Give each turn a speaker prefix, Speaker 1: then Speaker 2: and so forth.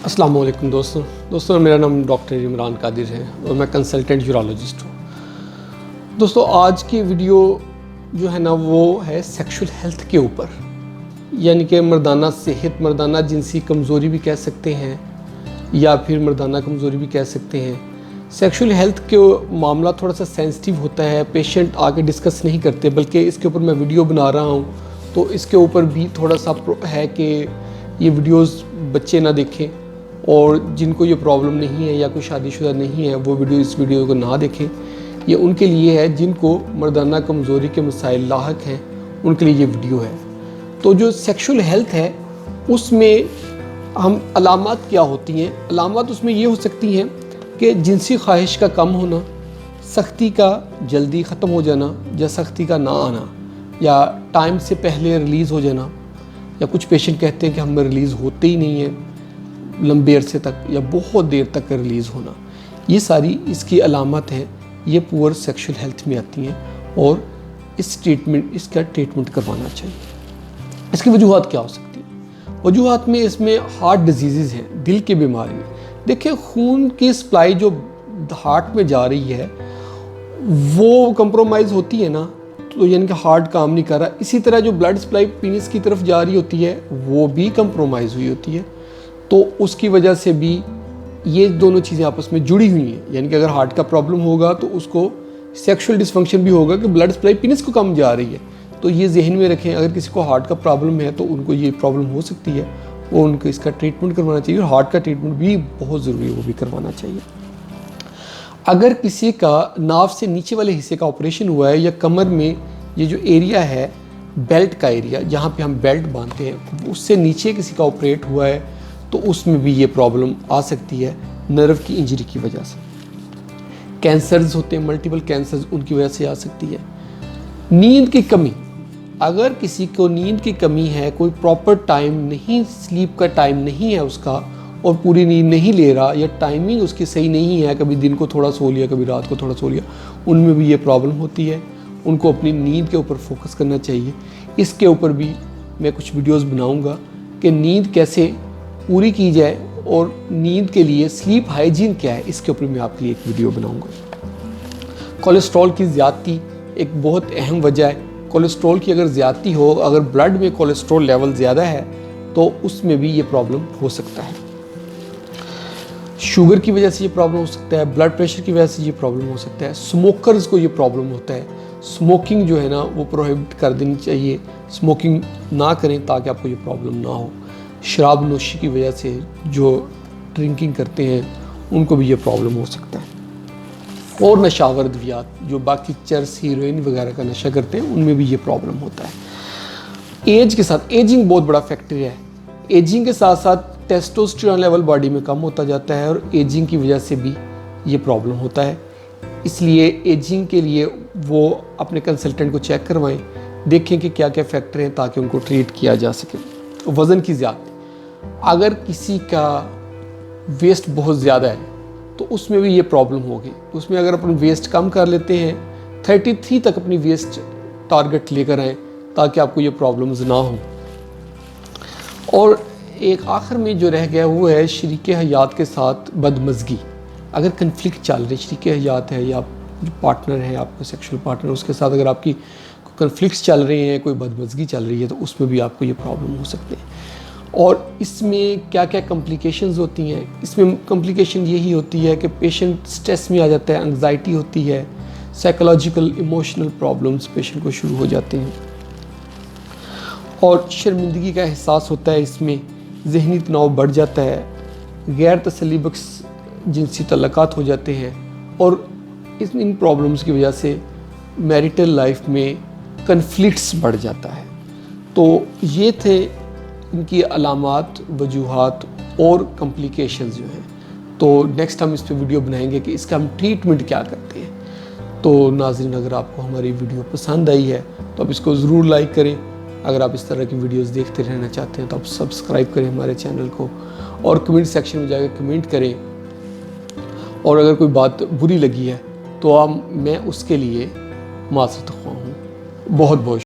Speaker 1: अस्सलाम वालेकुम दोस्तों मेरा नाम डॉक्टर इमरान कादिर है और मैं कंसल्टेंट यूरोलॉजिस्ट हूँ। दोस्तों आज की वीडियो जो है ना वो है सेक्सुअल हेल्थ के ऊपर, यानी कि मर्दाना सेहत, मर्दाना जिनसी कमज़ोरी भी कह सकते हैं या फिर मर्दाना कमज़ोरी भी कह सकते हैं। सेक्सुअल हेल्थ के मामला थोड़ा सा सेंसिटिव होता है, पेशेंट आके डिस्कस नहीं करते, बल्कि इसके ऊपर मैं वीडियो बना रहा हूँ तो इसके ऊपर भी थोड़ा सा है कि ये वीडियोस बच्चे ना देखें और जिनको ये प्रॉब्लम नहीं है या कोई शादीशुदा नहीं है वो इस वीडियो को ना देखें। ये उनके लिए है जिनको मर्दाना कमज़ोरी के मसाइल लाहक हैं, उनके लिए ये वीडियो है। तो जो सेक्सुअल हेल्थ है उसमें हम अलामात क्या होती हैं, अलामात उसमें ये हो सकती हैं कि जिनसी ख्वाहिश का कम होना, सख्ती का जल्दी ख़त्म हो जाना या सख्ती का ना आना, या टाइम से पहले रिलीज़ हो जाना, या कुछ पेशेंट कहते हैं कि हमें रिलीज़ होते ही नहीं है लंबे अरसे तक या बहुत देर तक रिलीज़ होना। ये सारी इसकी अलामत हैं, ये पुअर सेक्सुअल हेल्थ में आती हैं और इसका ट्रीटमेंट करवाना चाहिए। इसकी वजूहत क्या हो सकती है? वजूहत में इसमें हार्ट डिजीज़ हैं, दिल की बीमारी। देखिए खून की सप्लाई जो हार्ट में जा रही है वो कंप्रोमाइज़ होती है ना, तो यानी कि हार्ट काम नहीं कर रहा। इसी तरह जो ब्लड सप्लाई पीनिस की तरफ जा रही होती है वो भी कंप्रोमाइज़ हुई होती है, तो उसकी वजह से भी ये दोनों चीज़ें आपस में जुड़ी हुई हैं। यानी कि अगर हार्ट का प्रॉब्लम होगा तो उसको सेक्सुअल डिसफंक्शन भी होगा कि ब्लड सप्लाई पीनिस को कम जा रही है। तो ये जहन में रखें, अगर किसी को हार्ट का प्रॉब्लम है तो उनको ये प्रॉब्लम हो सकती है, वो उनको इसका ट्रीटमेंट करवाना चाहिए और हार्ट का ट्रीटमेंट भी बहुत ज़रूरी है, वो भी करवाना चाहिए। अगर किसी का नाव से नीचे वाले हिस्से का ऑपरेशन हुआ है या कमर में ये जो एरिया है बेल्ट का एरिया जहाँ पे हम बेल्ट बांधते हैं उससे नीचे किसी का ऑपरेट हुआ है तो उसमें भी ये प्रॉब्लम आ सकती है नर्व की इंजरी की वजह से। कैंसर्स होते हैं, मल्टीपल कैंसर्स, उनकी वजह से आ सकती है। नींद की कमी, अगर किसी को नींद की कमी है, कोई प्रॉपर टाइम नहीं, स्लीप का टाइम नहीं है उसका और पूरी नींद नहीं ले रहा या टाइमिंग उसकी सही नहीं है, कभी दिन को थोड़ा सो लिया कभी रात को थोड़ा सो लिया, उनमें भी ये प्रॉब्लम होती है। उनको अपनी नींद के ऊपर फोकस करना चाहिए। इसके ऊपर भी मैं कुछ वीडियोस बनाऊंगा कि नींद कैसे पूरी की जाए और नींद के लिए स्लीप हाइजीन क्या है, इसके ऊपर मैं आपके लिए एक वीडियो बनाऊंगा। कोलेस्ट्रॉल की ज़्यादती एक बहुत अहम वजह है। कोलेस्ट्रॉल की अगर ज़्यादती हो, अगर ब्लड में कोलेस्ट्रॉल लेवल ज़्यादा है तो उसमें भी ये प्रॉब्लम हो सकता है। शुगर की वजह से ये प्रॉब्लम हो सकता है, ब्लड प्रेशर की वजह से ये प्रॉब्लम हो सकता है। स्मोकर्स को ये प्रॉब्लम होता है। स्मोकिंग जो है ना वो प्रोहिबिट कर देनी चाहिए, स्मोकिंग ना करें ताकि आपको ये प्रॉब्लम ना हो। शराब नोशी की वजह से जो ड्रिंकिंग करते हैं उनको भी ये प्रॉब्लम हो सकता है। और नशावर अद्वियात जो बाकी चर्स, हीरोइन वगैरह का नशा करते हैं उनमें भी ये प्रॉब्लम होता है। एज के साथ, एजिंग बहुत बड़ा फैक्टर है। एजिंग के साथ साथ टेस्टोस्टेरोन लेवल बॉडी में कम होता जाता है और एजिंग की वजह से भी ये प्रॉब्लम होता है। इसलिए एजिंग के लिए वो अपने कंसल्टेंट को चेक करवाएं, देखें कि क्या क्या फैक्टर हैं ताकि उनको ट्रीट किया जा सके। वज़न की ज़्यादती, अगर किसी का वेस्ट बहुत ज़्यादा है तो उसमें भी ये प्रॉब्लम होगी। उसमें अगर अपन वेस्ट कम कर लेते हैं, 33 तक अपनी वेस्ट टारगेट लेकर आएँ ताकि आपको ये प्रॉब्लम्स ना हो। और एक आखिर में जो रह गया वो है शरीके हयात के साथ बदमज़गी। अगर कन्फ्लिक्ट चल रही, शरीके हयात है या जो पार्टनर है आपका सेक्सुअल पार्टनर, उसके साथ अगर आपकी कन्फ्लिक्ट्स चल रहे हैं, कोई बदमज़गी चल रही है तो उसमें भी आपको ये प्रॉब्लम हो सकते हैं। और इसमें क्या क्या कॉम्प्लिकेशंस होती हैं? इसमें कॉम्प्लिकेशन यही होती है कि पेशेंट स्ट्रेस में आ जाता है, एंग्जाइटी होती है, साइकोलॉजिकल इमोशनल प्रॉब्लम्स पेशेंट को शुरू हो जाते हैं और शर्मिंदगी का एहसास होता है। इसमें ज़हनी तनाव बढ़ जाता है, गैर तसल्लीबख्श जिनसी तल्लुकात हो जाते हैं और इन प्रॉब्लम्स की वजह से मैरिटल लाइफ में कन्फ्लिक्ट्स बढ़ जाता है। तो ये थे इनकी अलामात, वजूहात और कॉम्प्लिकेशंस जो हैं। तो नेक्स्ट हम इस पर वीडियो बनाएंगे कि इसका हम ट्रीटमेंट क्या करते हैं। तो नाज़रीन, अगर आपको हमारी वीडियो पसंद आई है तो आप इसको ज़रूर लाइक करें। अगर आप इस तरह की वीडियोस देखते रहना चाहते हैं तो आप सब्सक्राइब करें हमारे चैनल को और कमेंट सेक्शन में जाकर कमेंट करें। और अगर कोई बात बुरी लगी है तो मैं उसके लिए माफ़ी ख्वाह हूँ। बहुत बहुत